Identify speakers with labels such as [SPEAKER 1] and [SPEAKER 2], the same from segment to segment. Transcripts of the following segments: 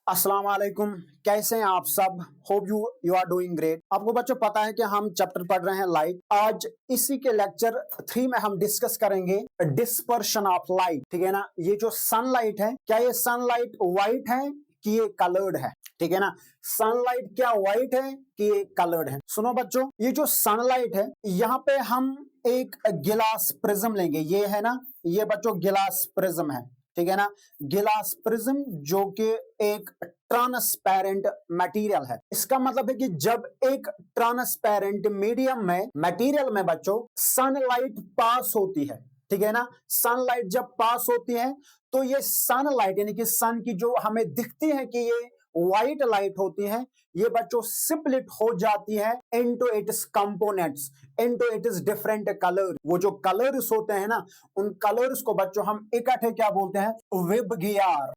[SPEAKER 1] अस्सलाम वालेकुम। कैसे हैं आप सब? Hope you are doing great. आपको बच्चों पता है कि हम चैप्टर पढ़ रहे हैं लाइट। आज इसी के लेक्चर 3 में हम डिस्कस करेंगे डिस्पर्शन ऑफ लाइट। ठीक है ना। ये जो सनलाइट है, क्या ये सनलाइट व्हाइट है कि ये कलर्ड है? ठीक है ना। सनलाइट क्या व्हाइट है कि ये कलर्ड है? सुनो बच्चों, ये जो सनलाइट है, यहाँ पे हम एक गिलास प्रिज्म लेंगे। ये है ना, ये बच्चों गिलास प्रिज्म है। ठीक है ना। गिलास प्रिज्म जो कि एक ट्रांसपेरेंट मटेरियल है। इसका मतलब है कि जब एक ट्रांसपेरेंट मीडियम में मटेरियल में बच्चों सनलाइट पास होती है, ठीक है ना, सनलाइट जब पास होती है तो ये सनलाइट यानी कि सन की जो हमें दिखती है कि ये व्हाइट लाइट होती है, ये बच्चों स्प्लिट हो जाती है into its components, into its different colour. वो जो कलर्स होते हैं ना, उन कलर्स को बच्चों हम इकट्ठे क्या बोलते हैं? विबगियार।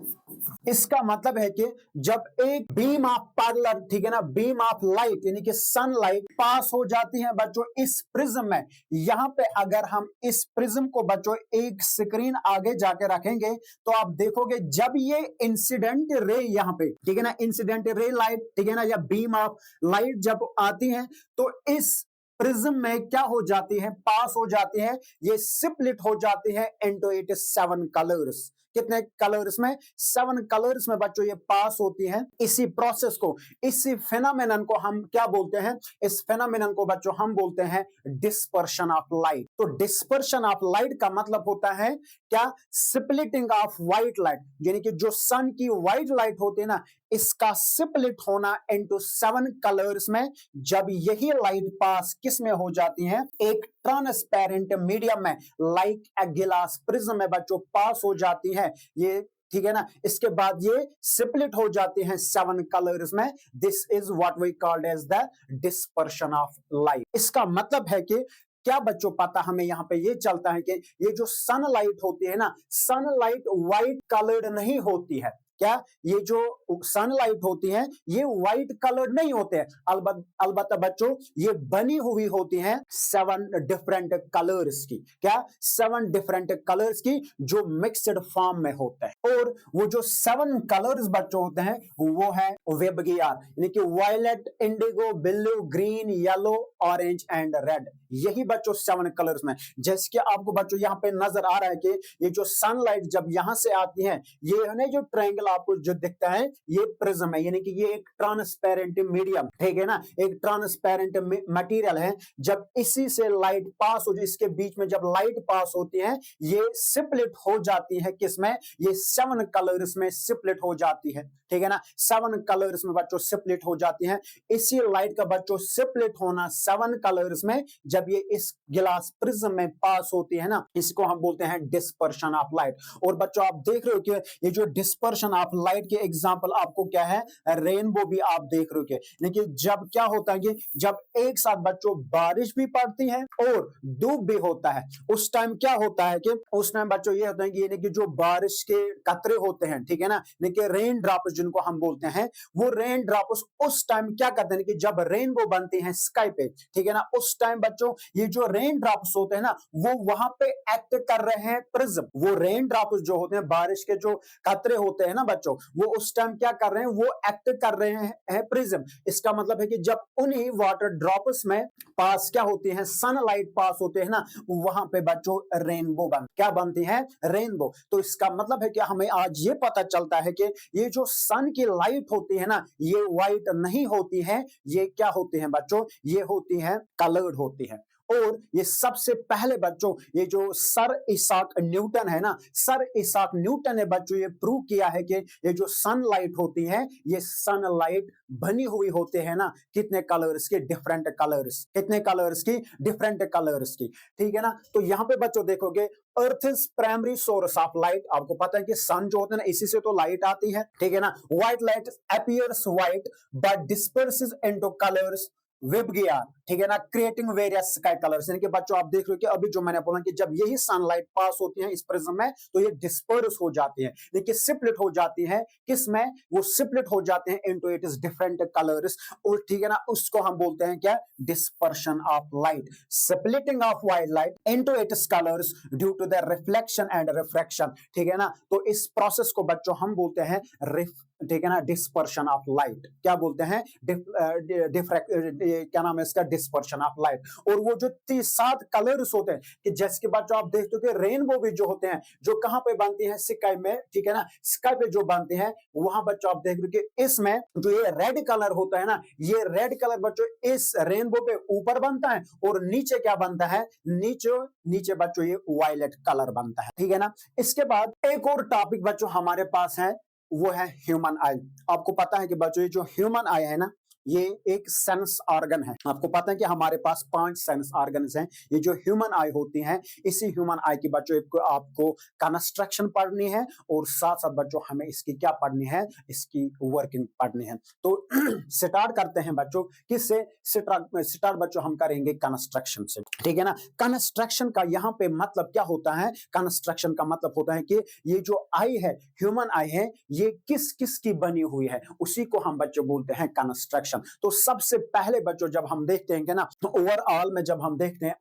[SPEAKER 1] इसका मतलब है कि जब एक बीम ऑफ पार्लर, ठीक है ना, बीम ऑफ लाइट यानी कि सनलाइट पास हो जाती है बच्चों इस प्रिज्म में, यहां पे अगर हम इस प्रिज्म को बच्चों एक स्क्रीन आगे जाके रखेंगे तो आप देखोगे जब ये इंसिडेंट रे यहां पे, ठीक है ना, इंसिडेंट रे लाइट, ठीक है ना, या बीम ऑफ लाइट जब आती है तो इस प्रिज्म में क्या हो जाती है? पास हो जाती है, ये स्प्लिट हो जाती है इनटू इट 7 कलर्स। कितने कलर्स में? 7 कलर्स में बच्चों ये पास होती हैं। इसी प्रोसेस को, इसी फेनोमेनन को हम क्या बोलते हैं? इस फेनोमेनन को बच्चों हम बोलते हैं डिस्पर्शन ऑफ लाइट। तो डिस्पर्शन ऑफ लाइट का मतलब होता है क्या? स्प्लिटिंग ऑफ व्हाइट लाइट, यानी कि जो सन की व्हाइट लाइट होती है ना, इसका स्प्लिट होना इनटू 7 कलर्स में। जब यही लाइट पास किस में हो जाती है? एक ट्रांसपेरेंट मीडियम में, लाइक ए गिलास प्रिज्म में बच्चों पास हो जाती है ये, ठीक है ना। इसके बाद ये स्प्लिट हो जाती हैं 7 कलर्स में। This is what we called as the dispersion of light. इसका मतलब है कि क्या बच्चों पता हमें यहां पे ये चलता है कि ये जो सनलाइट होती है ना, सनलाइट व्हाइट कलर्ड नहीं होती है। क्या ये जो सनलाइट होती है ये व्हाइट कलर्ड नहीं होते हैं? अलबत्ता बच्चों ये बनी हुई होती हैं 7 डिफरेंट कलर्स की। क्या? 7 डिफरेंट कलर्स की जो मिक्सड फॉर्म में होता है। और वो जो 7 कलर्स बच्चों होते हैं वो है विबगियार, यानी कि violet, indigo, blue, green, yellow, orange and red. यही बच्चों 7 कलर्स में। जैसे कि आपको बच्चों यहाँ पे नजर आ रहा है कि ये जो सनलाइट जब यहां से आती है, ये है ना जो ट्रायंगल आपको जो दिखता है, ये प्रिज्म है, यानी कि ये एक ट्रांसपेरेंट मीडियम, ठीक है ना, एक ट्रांसपेरेंट मटेरियल है। जब इसी से लाइट पास हो, इसके बीच में जब लाइट पास होती है, ये स्प्लिट हो जाती है किसमें? ये 7 कलर्स में स्प्लिट हो जाती है, ठीक है ना। 7 कलर्स में बच्चों स्प्लिट हो जाती है। इसी लाइट का बच्चों स्प्लिट होना 7 कलर्स में जब ये इस गिलास प्रिज्म में पास होती है ना, इसको हम बोलते हैं डिस्पर्शन ऑफ लाइट। और बच्चों आप देख रहे हो कि ये जो डिस्पर्शन ऑफ लाइट के एग्जांपल आपको क्या है? रेनबो भी आप देख रहे हो कि, लेकिन जब क्या होता है कि जब एक साथ बच्चों बारिश भी पड़ती है और धूप भी होता है, उस टाइम क्या होता है कि उस टाइम बच्चों ये होता है कि यानी कि जो बारिश के कतरे होते हैं, ठीक है ना, लेकिन रेन ड्रॉप्स जिनको हम बोलते हैं, वो रेन ड्रॉप्स उस टाइम क्या करते हैं कि जब रेनबो बनती है स्काई पे, ठीक है ना, उस टाइम बच्चों ये जो रेन ड्रॉप्स होते हैं ना, वो वहां पे एक्ट कर रहे हैं प्रिज्म। वो रेन ड्रॉप्स जो होते हैं, बारिश के जो कतरे होते हैं ना बच्चों, वो उस टाइम क्या कर रहे हैं? वो एक्ट कर रहे हैं प्रिज्म। इसका मतलब है कि जब उन्हीं वाटर ड्रॉप्स में पास क्या होती है? सनलाइट पास होते हैं ना, वहां पे बच्चों रेनबो क्या बनती है? रेनबो। तो इसका मतलब है कि हमें आज ये पता चलता है कि ये जो सन की लाइट होती है ना, ये व्हाइट नहीं होती है, ये क्या होती है बच्चों? ये होती है कलर्ड होती है। और ये सबसे पहले बच्चों ये जो सर इसाक न्यूटन है ना, सर इसाक न्यूटन ने बच्चों ये प्रूव किया है कि ये जो सनलाइट होती है, ये सनलाइट बनी हुई होते हैं ना, कितने कलर्स के? Different colours. कितने कलर्स की? डिफरेंट कलर्स की, ठीक है ना। तो यहां पे बच्चों देखोगे earth is primary source of light. आपको पता है कि सन जो होता है ना, इसी से तो लाइट आती है, ठीक है ना। White light appears white but disperses into colours VIBGYOR, ठीक है ना, क्रिएटिंग वेरियस स्काई कलर्स, यानी कि बच्चों आप देख रहे हो कि अभी जो मैंने बोला कि जब यही सनलाइट पास होती है इस प्रिज्म में तो ये डिस्पर्स हो जाती है, देखिए स्प्लिट हो जाती है, किसमें, वो स्प्लिट हो जाते हैं into it is different colours, और ठीक है ना, उसको हम बोलते हैं क्या, dispersion of light, splitting of white light into its colours due to the reflection and refraction, ठीक है ना, तो इस प्रोसेस को बच्चों हम बोलते हैं ठीक है ना, डिस्पर्शन ऑफ लाइट, क्या बोलते हैं, क्या नाम है इसका, डिस्पर्शन ऑफ लाइट। और वो जो 7 कलर्स होते हैं कि जैसे कि बच्चों आप देखते हो कि रेनबो भी जो होते हैं जो कहां पे बनती है, स्काई में, ठीक है ना, स्काई पे जो बनती है वहां बच्चों आप देख रहे हो कि इसमें जो ये रेड कलर होता है ना, ये रेड कलर बच्चों इस रेनबो पे ऊपर बनता है और नीचे क्या बनता है, नीचे नीचे बच्चों ये वायलेट कलर बनता है, ठीक है ना। इसके बाद एक और टॉपिक बच्चों हमारे पास है, वो है ह्यूमन आई। आपको पता है कि बच्चों ये जो ह्यूमन आई है ना, ये एक सेंस ऑर्गन है। आपको पता है कि हमारे पास 5 सेंस ऑर्गन्स हैं। ये जो ह्यूमन आई होती हैं, इसी ह्यूमन आई की बच्चों आपको कंस्ट्रक्शन पढ़नी है और साथ साथ बच्चों हमें इसकी क्या पढ़नी है, इसकी वर्किंग पढ़नी है। तो स्टार्ट करते हैं बच्चों, किससे स्टार्ट बच्चों हम करेंगे कंस्ट्रक्शन से, ठीक है ना। कंस्ट्रक्शन का यहाँ पे मतलब क्या होता है, कंस्ट्रक्शन का मतलब होता है कि ये जो आई है, ह्यूमन आई है, ये किस किस की बनी हुई है, उसी को हम बच्चों बोलते हैं कंस्ट्रक्शन। तो सबसे पहले बच्चों जब हम देखते हैं कि ना, तो ओवरऑल में जब हम देखते हैं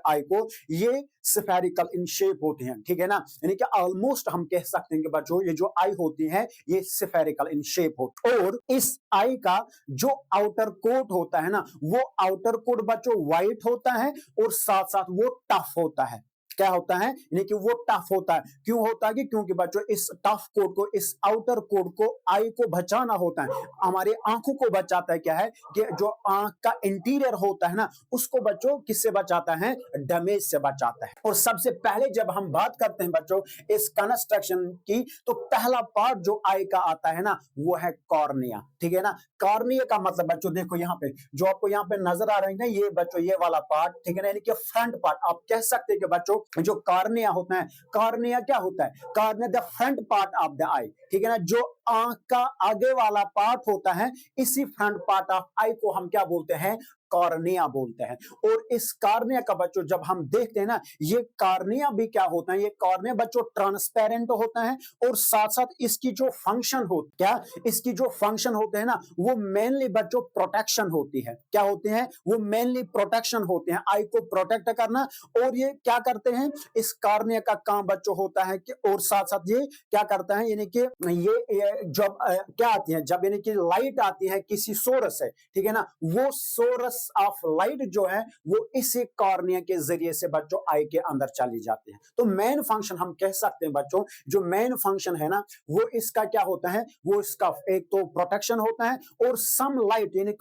[SPEAKER 1] आई को, ये स्फेरिकल इन शेप होते हैं, ठीक है ना, यानी कि ऑलमोस्ट हम कह सकते हैं कि बच्चों ये जो आई होती है ये स्फेरिकल इन शेप होती है। और इस आई का जो आउटर कोट होता है ना, वो आउटर कोट बच्चों व्हाइट होता है और साथ साथ वो टफ होता है। क्या होता है, यानी कि वो टफ होता है। क्यों होता है कि क्योंकि बच्चों इस टफ कोड को, इस आउटर कोड को आई को बचाना होता है, हमारे आंखों को बचाता है। क्या है कि जो आंख का इंटीरियर होता है ना, उसको बच्चों किससे बचाता है, डैमेज से बचाता है। और सबसे पहले जब हम बात करते हैं बच्चों इस कंस्ट्रक्शन की, तो पहला पार्ट जो आई का आता है ना, वो है कॉर्निया, ठीक है ना। कॉर्निया का मतलब बच्चों देखो यहाँ पे जो आपको यहाँ पे नजर आ रहे हैं ना, ये बच्चों ये वाला पार्ट, ठीक है ना, यानी कि फ्रंट पार्ट। आप कह सकते हैं कि बच्चों जो कॉर्निया होता है, कॉर्निया क्या होता है, cornea the front part of the eye, ठीक है ना, जो आंख का आगे वाला पार्ट होता है, इसी फ्रंट पार्ट ऑफ आई को हम क्या बोलते हैं, कॉर्निया बोलते हैं। और इस कॉर्निया का बच्चों जब हम देखते हैं ना, ये कॉर्निया भी क्या होता है, ये कॉर्निया बच्चों ट्रांसपेरेंट होता है और साथ साथ इसकी जो फंक्शन होती, क्या इसकी जो फंक्शन होते हैं ना, वो मेनली बच्चों प्रोटेक्शन होती है। क्या होते हैं वो, मेनली प्रोटेक्शन होते हैं, आई को प्रोटेक्ट करना। और ये क्या करते हैं, इस कॉर्निया का काम बच्चों होता है कि, और साथ साथ ये क्या करता है, यानी कि ये जब क्या आती है, जब यानी कि लाइट आती है किसी सोर्स से, ठीक है ना, वो सोर्स ऑफ लाइट जो है वो इसी कॉर्निया के जरिए से बच्चों आई के अंदर चली जाती है। तो मेन फंक्शन हम कह सकते हैं बच्चों, जो मेन फंक्शन है ना, वो इसका क्या होता है, वो इसका एक तो प्रोटेक्शन होता है और सम लाइट यानी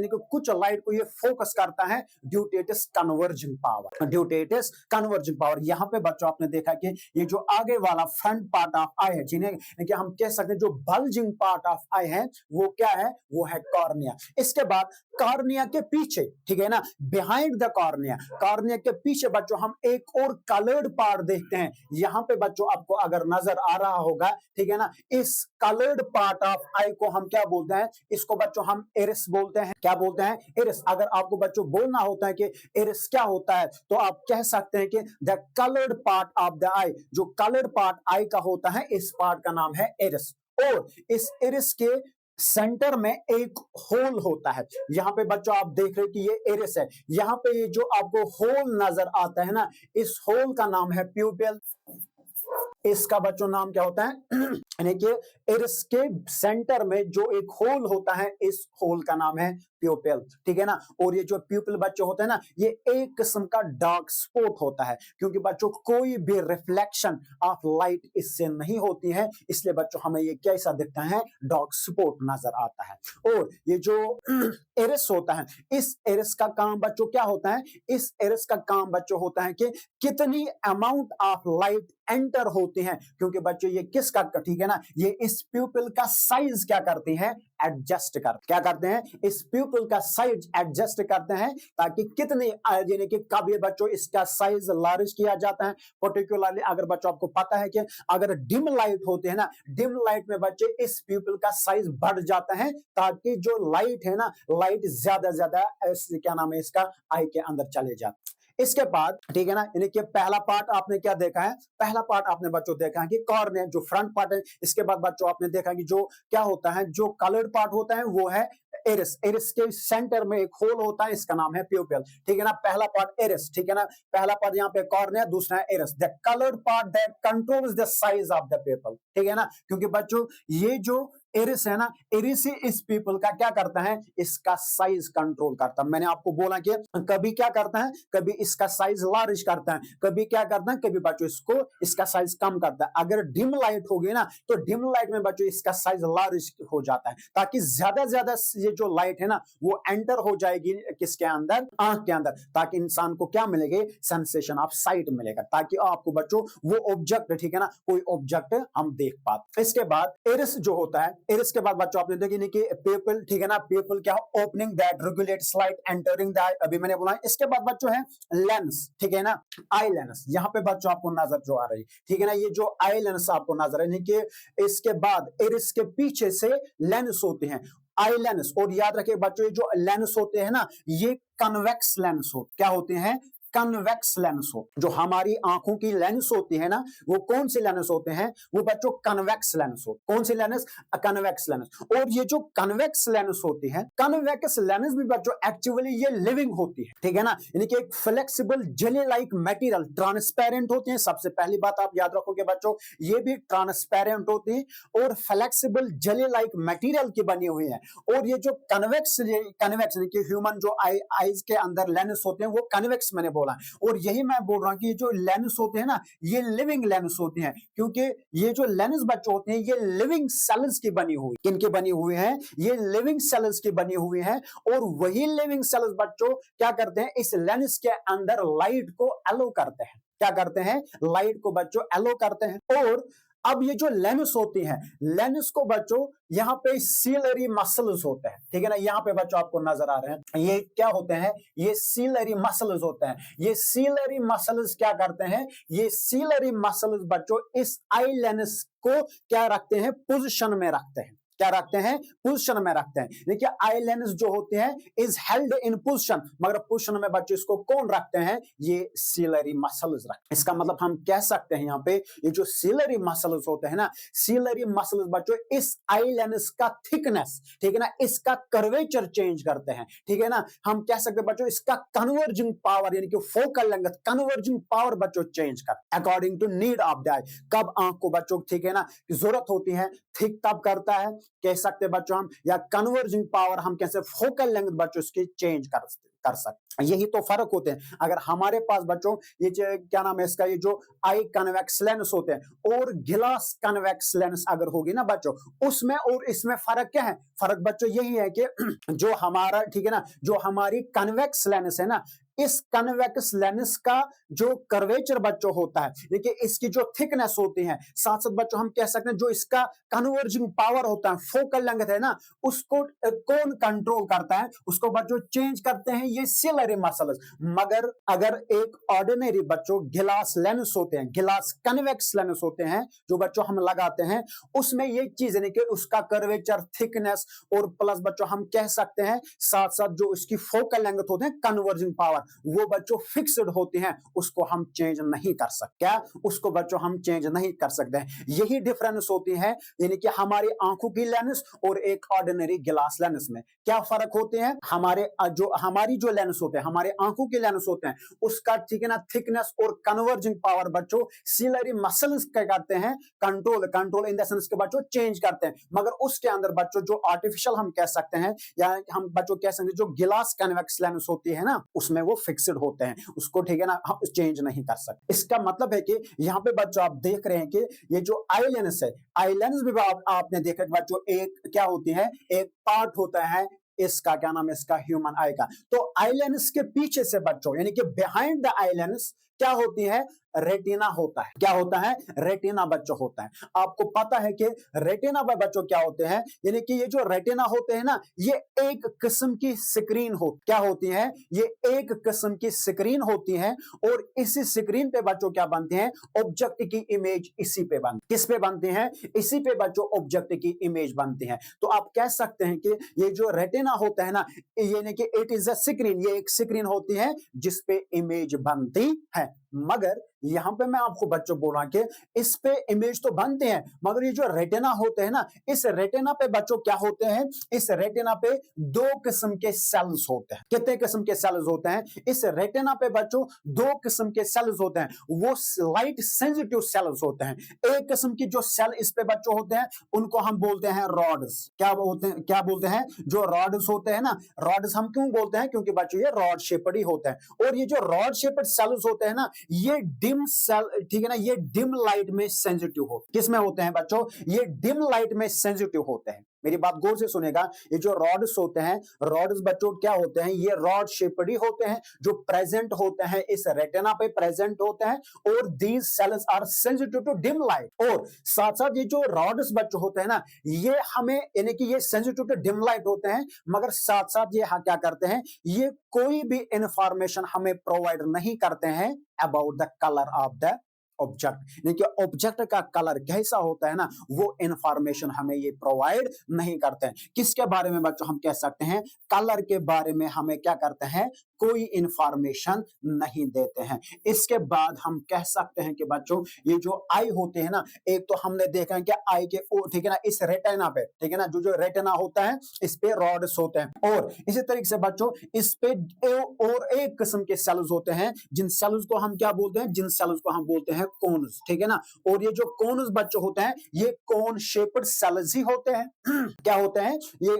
[SPEAKER 1] कि कुछ लाइट को ये फोकस करता है due to its converging power. यहाँ पे बच्चों आपने देखा कि ये जो आगे वाला फ्रंट पार्ट ऑफ आई है, जिन्हें कि हम कह सकते हैं जो बल्जिंग पार्ट ऑफ आई है, वो क्या है, वो है कॉर्निया। इसके बाद कॉर्निया के पीछे, ठीक है ना, बिहाइंड द कॉर्निया के पीछे बच्चों हम एक और कलर्ड पार्ट देखते हैं। यहां पे बच्चों आपको अगर नजर आ रहा होगा, ठीक है ना, इस कलर्ड पार्ट ऑफ आई को हम क्या बोलते हैं, इसको बच्चों हम इरिस बोलते हैं। क्या बोलते हैं, इरिस। अगर आपको बच्चों बोलना होता है कि इरिस क्या होता है, तो आप कह सकते हैं कि the coloured part of the eye, जो कलर्ड पार्ट आई का होता है, इस पार्ट का नाम है इरिस। और इस इरिस के सेंटर में एक होल होता है। यहाँ पे बच्चों आप देख रहे हैं कि ये इरिस है, यहाँ पे ये जो आपको होल नजर आता है ना, इस होल का नाम है प्यूपिल। इसका बच्चों नाम क्या होता है, यानी कि इरिस के सेंटर में जो एक होल होता है, इस होल का नाम है प्यूपिल, ठीक है ना। और ये जो प्यूपिल बच्चों होते हैं ना, ये एक किस्म का डार्क स्पॉट होता है, क्योंकि बच्चों कोई भी रिफ्लेक्शन ऑफ लाइट इससे नहीं होती है, इसलिए बच्चों हमें ये कैसा दिखता है, डार्क स्पॉट नजर आता है। और ये जो इरिस होता है, इस इरिस का काम बच्चों क्या होता है, इस इरिस का काम बच्चों होता है कि कितनी अमाउंट ऑफ लाइट एंटर होती है, क्योंकि बच्चों ये किसका, ठीक है है ना, ये इस प्यूपिल का साइज क्या करती है, एडजस्ट क्या करते हैं, इस प्यूपिल का साइज एडजस्ट करते हैं ताकि कितने यानी कि कब ये बच्चों इसका साइज लार्ज किया जाता है। पर्टिकुलरली अगर बच्चों आपको पता है कि अगर डिम लाइट होते हैं ना, डिम लाइट में बच्चे इस प्यूपिल का साइज बढ़ जाता है ताकि जो लाइट है ना, लाइट ज्यादा ज्यादा क्या नाम है इसका, आई के अंदर चले जाते। इसके बाद ठीक है ना, यानी कि पहला पार्ट आपने क्या देखा है, पहला पार्ट आपने बच्चों देखा है कि कॉर्निया जो फ्रंट पार्ट है। इसके बाद बच्चों आपने देखा कि जो क्या होता है, जो कलर्ड पार्ट होता है वो है एरिस। एरिस के सेंटर में एक होल होता है, इसका नाम है प्यूपिल। ठीक है ना, पहला पार्ट एरिस, ठीक है ना, पहला पार्ट यहाँ पे कॉर्निया, दूसरा है iris. The coloured part that controls the size of the pupil. ठीक है ना, क्योंकि बच्चों ये जो एरिस है ना, एरिस ही इस पीपल का क्या करता है, इसका साइज कंट्रोल करता है। मैंने आपको बोला कि कभी क्या करता है, कभी इसका साइज लार्ज करता है, कभी क्या करता है, कभी बच्चों इसको इसका साइज कम करता है। अगर डिम लाइट होगी ना, तो डिम लाइट में बच्चों इसका साइज लार्ज हो जाता है ताकि ज्यादा ज्यादा ये जो लाइट है ना वो एंटर हो जाएगी किसके अंदर, आंख के अंदर, ताकि इंसान को क्या मिलेगी, सेंसेशन ऑफ साइट मिलेगा, ताकि आपको बच्चों वो ऑब्जेक्ट, ठीक है ना, कोई ऑब्जेक्ट हम देख पाते। इसके बाद एरिस जो होता है, एरिस के बाद बच्चों आपने देखी नहीं कि पीपल, ठीक है ना, पीपल क्या, opening that regulates light entering the eye, अभी मैंने बोला। इसके बाद बच्चों है लेंस, ठीक है ना, आई लेंस, यहाँ पे बच्चों आपको नजर जो आ रही, ठीक है ना, ये जो आई लेंस आपको नजर है, कि इसके बाद एरिस के पीछे से लेंस होते हैं, आई लेंस। और याद रखिए बच्चों ये जो लेंस होते हैं ना, ये कन्वेक्स लेंस हो, क्या होते हैं, कन्वेक्स लेंस हो। जो हमारी आंखों की लेंस होती है ना, वो कौन से लेंस होते हैं, वो बच्चों कन्वेक्स लेंस हो। कौन सी लेंस, कन्वेक्स लेंस। और ये जो कन्वेक्स लेंस होती है, कन्वेक्स लेंस भी बच्चों एक्चुअली ये लिविंग होती है, ठीक है ना, यानी कि एक flexible jelly like material, transparent होते हैं। सबसे पहली बात आप याद रखोगे बच्चों, ये भी ट्रांसपेरेंट होते हैं और फ्लेक्सिबल जेली लाइक मटेरियल की बनी हुई है। और ये जो कन्वेक्स यानी कि ह्यूमन जो आईज के अंदर लेंस होते हैं वो कन्वेक्स मैंने बोला। और यही मैं बोल रहा हूं कि जो लेंस होते हैं ना, ये लिविंग लेंस होते हैं, क्योंकि ये जो लेंस बच्चे होते हैं ये लिविंग सेल्स की बनी हुई, किनके बनी हुई है, ये लिविंग सेल्स की बनी हुई है। और वही लिविंग सेल्स बच्चों क्या करते हैं, इस लेंस के अंदर लाइट को एलो करते हैं, क्या करते हैं, लाइट को बच्चों एलो करते हैं। और अब ये जो लेंस होती है, लेंस को बच्चों यहाँ पे सीलरी मसल्स होते हैं, ठीक है ना, यहाँ पे बच्चों आपको नजर आ रहे हैं, ये क्या होते हैं, ये सीलरी मसल्स होते हैं। ये सीलरी मसल्स क्या करते हैं, ये सीलरी मसल्स बच्चों इस आई लेंस को क्या रखते हैं, पोजीशन में रखते हैं, क्या रखते हैं, पोजीशन में रखते हैं। देखिए आई लेंस जो होते हैं इज हेल्ड इन पोजीशन, मगर पोजीशन में बच्चों इसको कौन रखते हैं, ये सीलरी मसल्स रखते हैं। इसका मतलब हम कह सकते हैं यहाँ पे ये जो सीलरी मसल्स होते हैं ना, सीलरी मसल्स बच्चों इस आई लेंस का थिकनेस, ठीक है ना, इसका कर्वेचर चेंज करते हैं, ठीक है ना। हम कह सकते हैं बच्चों इसका कन्वर्जिंग पावर यानी कि फोकल लेंथ, कन्वर्जिंग पावर बच्चों चेंज कर according to need of the eye. कब आंख को बच्चों, ठीक है ना, जरूरत होती है, थिक तब करता है, कह सकते बच्चों हम, या कन्वर्जिंग पावर हम कैसे, फोकल लेंथ बच्चों इसकी चेंज कर सकते। यही तो फर्क होते हैं। अगर हमारे पास बच्चों ये क्या नाम है इसका, ये जो आई कन्वेक्स लेंस होते हैं और गिलास कन्वेक्स लेंस अगर होगी ना बच्चों, उसमें और इसमें फर्क क्या है, फर्क बच्चों यही है कि जो हमारा, ठीक है ना, जो हमारी कन्वेक्स लेंस है ना, इस कन्वेक्स लेंस का जो कर्वेचर बच्चों होता है, देखिए इसकी जो थिकनेस होती है, साथ साथ बच्चों हम कह सकते हैं जो इसका कन्वर्जिंग पावर होता है, फोकल लेंथ है ना, उसको कौन कंट्रोल करता है, उसको बच्चों चेंज करते हैं ये सीलरी मसल्स। मगर अगर एक ऑर्डिनरी बच्चों गिलास लेंस होते हैं, गिलास कन्वेक्स लेंस होते हैं जो बच्चों हम लगाते हैं, उसमें ये चीज है कि उसका कर्वेचर, थिकनेस और प्लस बच्चों हम कह सकते हैं साथ साथ जो इसकी फोकल लेंथ होते हैं, कन्वर्जिंग पावर, वो बच्चों फिक्स्ड होती हैं, उसको हम चेंज नहीं कर सकते। क्या, उसको बच्चों हम चेंज नहीं कर सकते हैं। यही डिफरेंस होती है, यानी कि हमारी आंखों की लेंस और एक ऑर्डिनरी गिलास लेंस में क्या फर्क होते हैं। हमारी जो लेंस होते हैं, हमारे आंखों के लेंस होते हैं, उसका, ठीक है ना, थिकनेस और कन्वर्जिंग पावर बच्चों सीलरी मसल्स क्या करते हैं, कंट्रोल इन द सेंस के बच्चों चेंज करते हैं। मगर उसके अंदर बच्चों जो आर्टिफिशियल हम कह सकते हैं, या हम बच्चों कह सकते हैं जो गिलास कन्वेक्स लेंस होती है ना, उसमें वो फिक्स्ड होते हैं, उसको, ठीक है ना, हम चेंज नहीं कर सकते। इसका मतलब है कि यहाँ पे बच्चों आप देख रहे हैं कि ये जो आई लेंस है, आई लेंस भी आपने देखा बच्चों, एक क्या होती है, एक पार्ट होता है इसका, क्या नाम है इसका, ह्यूमन आई का। तो आई लेंस के पीछे से बच्चों, यानी कि बिहाइंड द आई लेंस क्या होती है, रेटिना होता है। क्या होता है? रेटिना बच्चों होता है। आपको पता है कि रेटिना में बच्चों क्या होते हैं, यानी कि ये जो रेटिना होते हैं ना, ये एक किस्म की स्क्रीन क्या होती है? ये एक किस्म की स्क्रीन होती है और इसी स्क्रीन पे बच्चों क्या बनते हैं? ऑब्जेक्ट की इमेज इसी पे बनती। किस पे बनती है? इसी पे बच्चों ऑब्जेक्ट की इमेज बनती है। तो आप कह सकते हैं कि ये जो रेटिना होता है ना, यानी कि इट इज अ स्क्रीन, ये एक स्क्रीन होती है जिस पे इमेज बनती है। मगर यहां पे मैं आपको बच्चों बोला कि इस पे इमेज तो बनते हैं, मगर ये जो रेटिना होते हैं ना, इस रेटिना पे बच्चों क्या होते हैं? इस रेटिना पे दो किस्म के सेल्स होते हैं। कितने किस्म के सेल्स होते हैं? इस रेटिना पे बच्चों दो किस्म के सेल्स होते हैं। वो लाइट सेंसिटिव सेल्स होते हैं। एक किस्म की जो सेल इस पे बच्चों होते हैं, उनको हम बोलते हैं रॉड्स। क्या बोलते हैं? जो रॉड्स होते हैं ना, रॉड्स हम क्यों बोलते हैं? क्योंकि बच्चों ये रॉड शेप्ड ही होते हैं। और ये जो रॉड शेप्ड सेल्स होते हैं ना, ये डिम सेल, ठीक है ना, ये डिम लाइट में सेंसिटिव होते हैं। किस में होते हैं बच्चों? ये डिम लाइट में सेंसिटिव होते हैं। मेरी बात गौर से सुनेगा। ये जो रॉड्स होते हैं, रॉड्स बच्चों क्या होते हैं? ये रॉड शेप्ड ही होते हैं, जो प्रेजेंट होते हैं इस रेटिना पे प्रेजेंट होते हैं। और these cells are sensitive to dim light. और साथ साथ ये जो रॉड्स बच्चों होते हैं ना, ये हमें, यानी कि ये सेंसिटिव टू डिम लाइट होते हैं, मगर साथ साथ ये क्या करते हैं? ये कोई भी इंफॉर्मेशन हमें प्रोवाइड नहीं करते हैं about the colour of the object. यानी कि ऑब्जेक्ट का कलर कैसा होता है ना, वो इंफॉर्मेशन हमें ये प्रोवाइड नहीं करते हैं। किसके बारे में बच्चों हम कह सकते हैं? कलर के बारे में हमें क्या करते हैं? कोई इंफॉर्मेशन नहीं देते हैं। इसके बाद हम कह सकते हैं कि बच्चों ये जो आई होते हैं ना, एक तो हमने देखा है कि आई के, ठीक है ना, इस रेटिना पे, ठीक है ना, जो रेटिना होता है इस पे रॉड्स होते हैं। और इसी तरीके से बच्चों इस पे और एक किस्म के सेल्स होते हैं, जिन सेल्स को हम क्या बोलते हैं? जिन सेल्स को हम बोलते हैं कोन्स, ठीक है ना। और ये जो कोन्स बच्चों होते हैं, ये कोन शेप्ड सेल्स ही होते हैं। क्या होते हैं? ये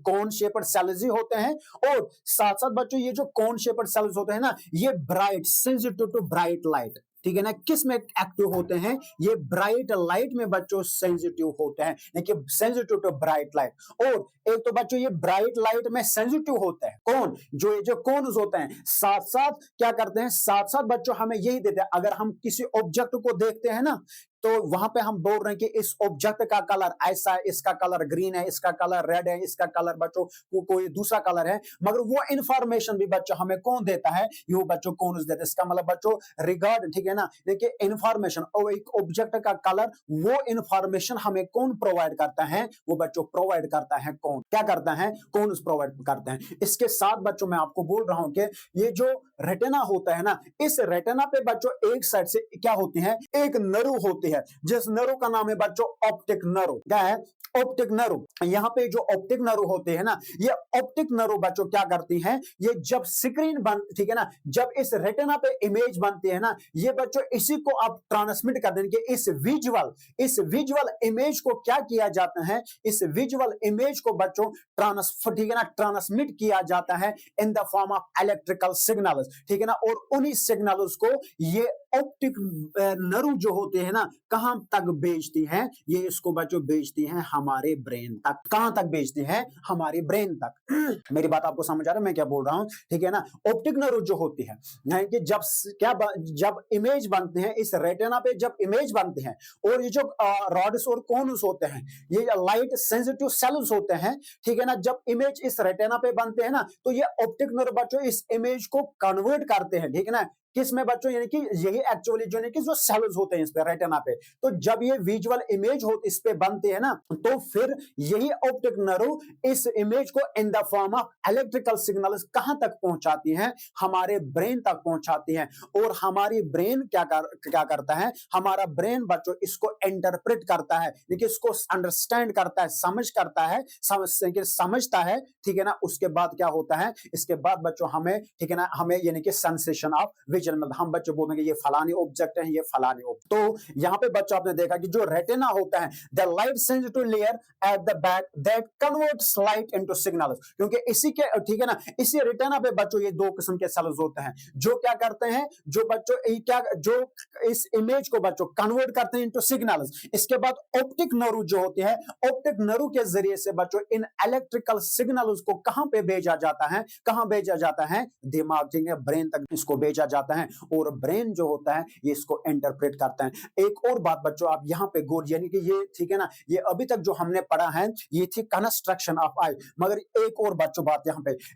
[SPEAKER 1] कोन शेप्ड सेल्स ही होते हैं। और साथ साथ बच्चों ये जो कोन शेप्ड सेल्स होते हैं ना, ये bright, sensitive to bright light, ठीक है ना। किस में एक्टिव होते हैं? ये ब्राइट लाइट में बच्चों सेंसिटिव होते हैं, देखिए सेंसिटिव टू ब्राइट लाइट। और एक तो बच्चों ये ब्राइट लाइट में सेंसिटिव होते हैं कौन? जो ये जो कोन्स होते हैं। साथ साथ क्या करते हैं? साथ साथ बच्चों हमें यही देते हैं, अगर हम किसी ऑब्जेक्ट को देखते हैं ना, तो वहां पे हम बोल रहे हैं कि इस ऑब्जेक्ट का कलर ऐसा है, इसका कलर ग्रीन है, इसका कलर रेड है, इसका कलर बच्चों कोई दूसरा कलर है। मगर वो इंफॉर्मेशन भी बच्चों हमें कौन देता है? ये बच्चों कौन देता है। इसका मतलब बच्चों रिगार्ड, ठीक है ना, देखिए इंफॉर्मेशन और एक ऑब्जेक्ट का कलर, वो इंफॉर्मेशन हमें कौन प्रोवाइड करता है? वो बच्चों प्रोवाइड करता है कौन? क्या करता है? कौन प्रोवाइड करते हैं। इसके साथ बच्चों मैं आपको बोल रहा हूं कि ये जो रेटिना होता है ना, इस रेटिना पे बच्चों एक साइड से क्या होती है? एक नर्व होती है, जिस नर्व का नाम है बच्चों ऑप्टिक नर्व। क्या है? Optic nerve. यहाँ पे जो ऑप्टिक नर्व होते हैं ना, ये ऑप्टिक नर्व बच्चों क्या करती हैं? ये जब स्क्रीन बन, ठीक है ना, जब इस रेटिना पे इमेज बनती है ना, ये बच्चों इसी को आप ट्रांसमिट कर देंगे। इस विजुअल इमेज को क्या किया जाता है? इस विजुअल इमेज को बच्चों ट्रांसफर, ठीक है ना, ट्रांसमिट किया जाता है in the form of electrical signals, ठीक है ना। और उन्हीं सिग्नल्स को ये ऑप्टिक नर्व जो होते हैं ना, कहां तक भेजती हैं? ये इसको बच्चों भेजती हैं हमारे ब्रेन तक। कहां तक भेजती हैं? हमारे ब्रेन तक। मेरी बात आपको समझ आ रहा है मैं क्या बोल रहा हूं? ठीक है ना। ऑप्टिक नर्व जो होती है कि जब इमेज बनते हैं इस रेटिना पे, जब इमेज बनते हैं, और ये जो रॉड्स और कोन्स होते हैं, ये लाइट सेंसिटिव सेल्स होते हैं, ठीक है ना। जब इमेज इस रेटिना पे बनते हैं ना, तो ये ऑप्टिक नर्व बच्चों इस इमेज को कन्वर्ट करते हैं, ठीक है ना। किस में बच्चों? यानी कि यही एक्चुअली जो है कि जो सेल्स होते हैं इस पे रेटिना पे, तो जब ये विजुअल इमेज हो इस पे बनते हैं ना, तो फिर यही ऑप्टिक नर्व इस इमेज को in the form of electrical signals कहां तक पहुंचाती हैं? हमारे ब्रेन तक पहुंचाती हैं। और हमारी ब्रेन क्या करता है? हमारा ब्रेन बच्चों इसको इंटरप्रेट करता है, देखिए इसको अंडरस्टैंड करता है, समझता है, ठीक है ना। उसके बाद क्या होता है? इसके बाद बच्चों हमें, ठीक है ना, हमें यानी कि सेंसेशन ऑफ विजन, मतलब हम बच्चे बोलेंगे ये फलानी ऑब्जेक्ट है, ये फलानी ऑब्जेक्ट। तो यहाँ पे बच्चों आपने देखा कि जो रेटिना होता है, the light sensitive layer at the back that converts light into signals, क्योंकि इसी के, ठीक है ना, इसी रेटिना पे बच्चों ये दो किस्म के सेल्स होते हैं, जो क्या करते हैं? जो बच्चों जो इस इमेज को बच्चों कन्वर्ट करते हैं इनटू सिग्नल्स। इसके बाद ऑप्टिक नर्व जो होते हैं, ऑप्टिक नर्व के जरिए से बच्चों इन इलेक्ट्रिकल सिग्नल्स को कहां पे भेजा जाता है? कहां भेजा जाता है? दिमाग, ठीक है, ब्रेन तक इसको भेजा जाता जाता है और ब्रेन जो होता है ये इसको इंटरप्रेट करता है। एक और बात बच्चों आप यहाँ पे गौर, यानी कि ये ठीक है ना, ये अभी तक जो हमने पढ़ा है ये थी कंस्ट्रक्शन ऑफ आई, मगर एक और बच्चों बात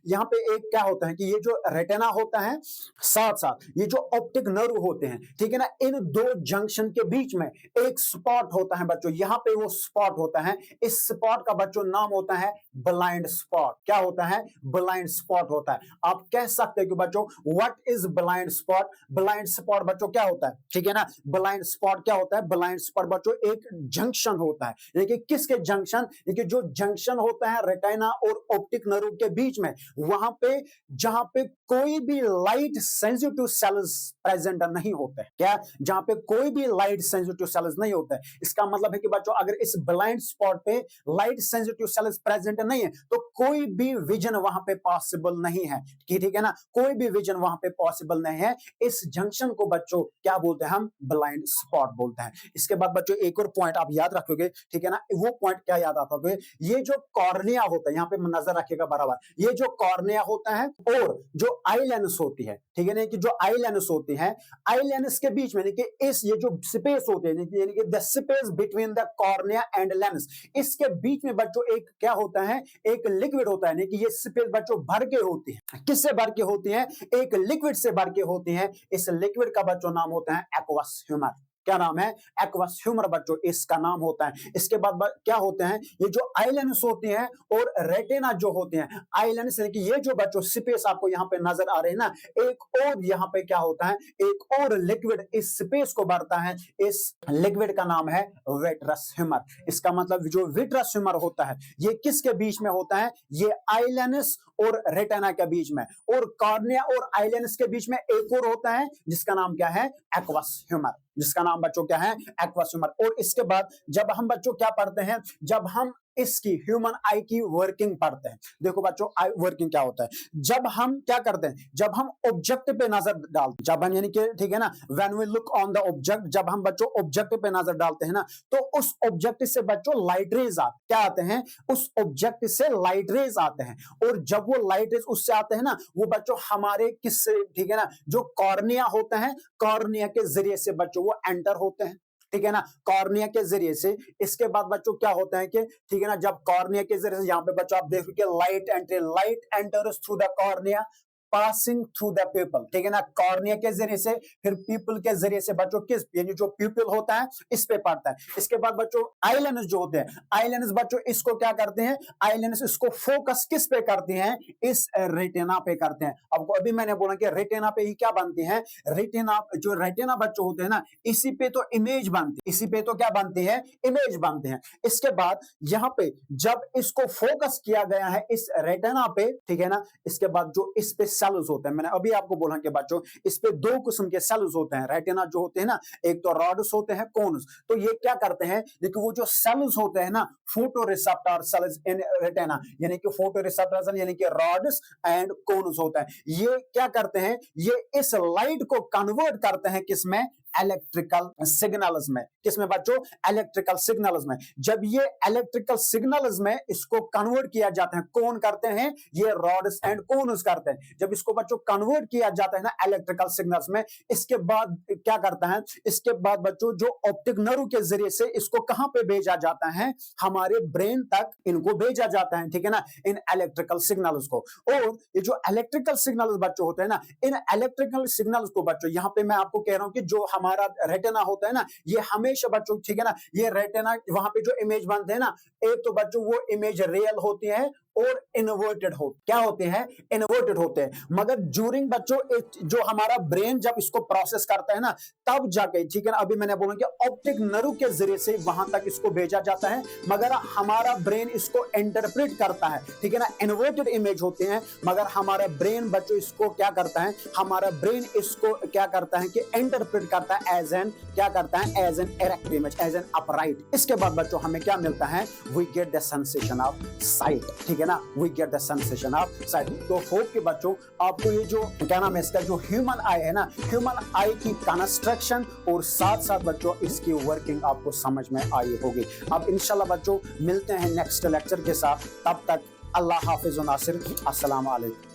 [SPEAKER 1] यहाँ पे एक क्या होता है कि ये जो रेटिना होता है साथ साथ ये जो ऑप्टिक नर्व होते हैं, ठीक है ना, इन दो जंक्शन के बीच में एक स्पॉट होता है बच्चों, यहाँ पे वो स्पॉट होता है, इस स्पॉट का बच्चों नाम होता है ब्लाइंड स्पॉट। क्या होता है? ब्लाइंड स्पॉट होता है। आप कह सकते हैं कि बच्चों what is blind spot? Blind spot बच्चों क्या होता है, ठीक है ना, ब्लाइंड स्पॉट क्या होता है? ब्लाइंड स्पॉट बच्चों एक जंक्शन होता है, देखिए किसके जंक्शन, देखिए जो जंक्शन होता है रेटिना और ऑप्टिक नर्व के बीच में, वहां पे जहां पे कोई भी लाइट सेंसिटिव सेल्स प्रेजेंट नहीं होते हैं। क्या? जहां पे कोई भी लाइट सेंसिटिव सेल्स नहीं होते हैं। इसका मतलब है कि बच्चों अगर इस ब्लाइंड स्पॉट पे लाइट सेंसिटिव सेल्स प्रेजेंट नहीं है तो कोई भी विजन वहां पे पॉसिबल नहीं है, ठीक है ना, कोई भी विजन वहां पे पॉसिबल नहीं है। इस जंक्शन को बच्चों क्या बोलते हैं? हम ब्लाइंड स्पॉट बोलते हैं। इसके बाद बच्चों एक और पॉइंट आप याद रखोगे, ठीक है ना, वो पॉइंट क्या याद आता होगा, ये जो कॉर्निया होता है, यहाँ पे नजर रखिएगा बराबर, ये जो कॉर्निया होता है और जो आई लेंस होती है, ठीक है ना, कि जो आई लेंस होती है, आई लेंस के बीच में इस ये जो स्पेस होते हैं, यानी कि the space between the cornea and lens, इसके बीच में बच्चों एक क्या होता है? एक लिक्विड होता है, कि ये स्पेस बच्चों भर के होती है। किससे भर के होती है? एक लिक्विड से भर के होती है। इस लिक्विड का बच्चों नाम होता है एक्वस ह्यूमर। क्या नाम है? एक्वस ह्यूमर बच्चों इसका नाम होता है। इसके बाद क्या होते हैं? ये जो आई लेंस होती हैं और रेटिना जो होते हैं, आई लेंस यानी कि ये जो बच्चों स्पेस आपको यहाँ पे नजर आ रहे हैं ना, एक और यहाँ पे क्या होता है? एक और लिक्विड इस स्पेस को भरता है। इस लिक्विड का नाम है विट्रस ह्यूमर। इसका मतलब जो विट्रस ह्यूमर होता है ये किसके बीच में होता है? ये आई लेंस और रेटिना के बीच में, और कॉर्निया और आई लेंस के बीच में एक और होता है जिसका नाम क्या है? एक्वस ह्यूमर, जिसका नाम बच्चों क्या है? Aqueous humour. और इसके बाद जब हम बच्चों क्या पढ़ते हैं? जब हम इसकी ह्यूमन आई की वर्किंग पढ़ते हैं, देखो बच्चों आई वर्किंग क्या होता है, जब हम क्या करते हैं? जब हम ऑब्जेक्ट पे नजर डालते, जब हम यानी कि ठीक है ना, when we look on the object, जब हम बच्चों ऑब्जेक्ट पे नजर डालते हैं ना, तो उस ऑब्जेक्ट से बच्चों लाइट रेज क्या आते हैं? उस ऑब्जेक्ट से लाइट रेज आते हैं, और जब वो लाइट रेज उससे आते हैं ना, वो बच्चों हमारे किससे, ठीक है ना, जो कॉर्निया होता है, कॉर्निया के जरिए से बच्चों वो एंटर होते हैं, ठीक है ना, कॉर्निया के जरिए से। इसके बाद बच्चों क्या होता है कि ठीक है ना, जब कॉर्निया के जरिए से यहाँ पे बच्चों आप देखोगे light enters through the cornea passing through the people, ठीक है ना, कॉर्निया के जरिए से, फिर पीपल के जरिए से बच्चों किस, यानी जो पीपल होता है इस पे पड़ता है। इसके बाद बच्चों आई लेंस जो होते हैं, आई लेंस बच्चों इसको क्या करते हैं? आई लेंस इसको फोकस किस पे करते हैं? इस रेटिना पे करते हैं। आपको अभी मैंने बोला कि रेटिना पे ही क्या बनती है? रेटिना, जो रेटिना बच्चों होते हैं ना, इसी पे तो इमेज बनती है, इसी पे तो क्या बनती है? इमेज बनते हैं। इसके बाद यहाँ पे जब इसको फोकस किया गया है इस रेटिना पे, ठीक है ना, इसके बाद जो इस पे सेल्स होते हैं, मैंने अभी आपको बोला कि बच्चों इस पे दो किस्म के सेल्स होते हैं रेटिना जो होते हैं ना, एक तो रॉड्स होते हैं, कोन्स। तो ये क्या करते हैं? देखिए वो जो सेल्स होते हैं ना, फोटो रिसेप्टर सेल्स इन रेटिना, यानी कि फोटो रिसेप्टर्स यानी कि रॉड्स एंड कोन्स होता है। ये क्या करते हैं? ये इस लाइट को कन्वर्ट करते हैं किसमें? इलेक्ट्रिकल सिग्नल्स में। किसमें बच्चों? इलेक्ट्रिकल सिग्नल्स में। जब ये इलेक्ट्रिकल सिग्नल्स में इसको कन्वर्ट किया जाता है, कौन करते हैं? ये रॉड्स एंड कोन्स करते हैं। जब इसको बच्चों कन्वर्ट किया जाता है ना इलेक्ट्रिकल सिग्नल्स में, इसके बाद क्या करता है? इसके बाद बच्चों जो ऑप्टिक नर्व के जरिए से इसको कहां पे भेजा जाता है? हमारे ब्रेन तक इनको भेजा जाता है, ठीक है ना, इन इलेक्ट्रिकल सिग्नल्स को। और ये जो इलेक्ट्रिकल सिग्नल्स बच्चों होते हैं ना, इन इलेक्ट्रिकल सिग्नल्स को बच्चों यहां पे मैं आपको कह रहा हूं कि जो हमारा रेटिना होता है ना, ये हमेशा बच्चों, ठीक है ना, ये रेटिना वहां पे जो इमेज बनते हैं ना, एक तो बच्चों वो इमेज रियल होती है और इन्वर्टेड हो, क्या होते हैं? इन्वर्टेड होते हैं। मगर ड्यूरिंग बच्चों जो हमारा ब्रेन जब इसको प्रोसेस करता है ना, तब जाके, ठीक है ना, अभी मैंने बोला कि ऑप्टिक नर्व के जरिए से वहां तक इसको भेजा जाता है, मगर हमारा ब्रेन इसको इंटरप्रेट करता है, ठीक है ना, इन्वर्टेड इमेज होते हैं, मगर हमारा ब्रेन बच्चों इसको क्या करता है? हमारा ब्रेन इसको क्या करता है कि इंटरप्रेट करता है एज एन, क्या करता है? As an erect image, as an upright. इसके बाद बच्चों हमें क्या मिलता है? We get the sensation of sight, ठीक है ना, we get the sensation of sight. तो होप कि बच्चों आपको ये जो क्या नाम है इसका, जो ह्यूमन आई है ना, ह्यूमन आई की कंस्ट्रक्शन और साथ साथ बच्चों इसकी वर्किंग आपको समझ में आई होगी। अब इंशाल्लाह बच्चों मिलते हैं नेक्स्ट लेक्चर के साथ, तब तक अल्लाह हाफिज व नासिर, अस्सलाम वालेकुम।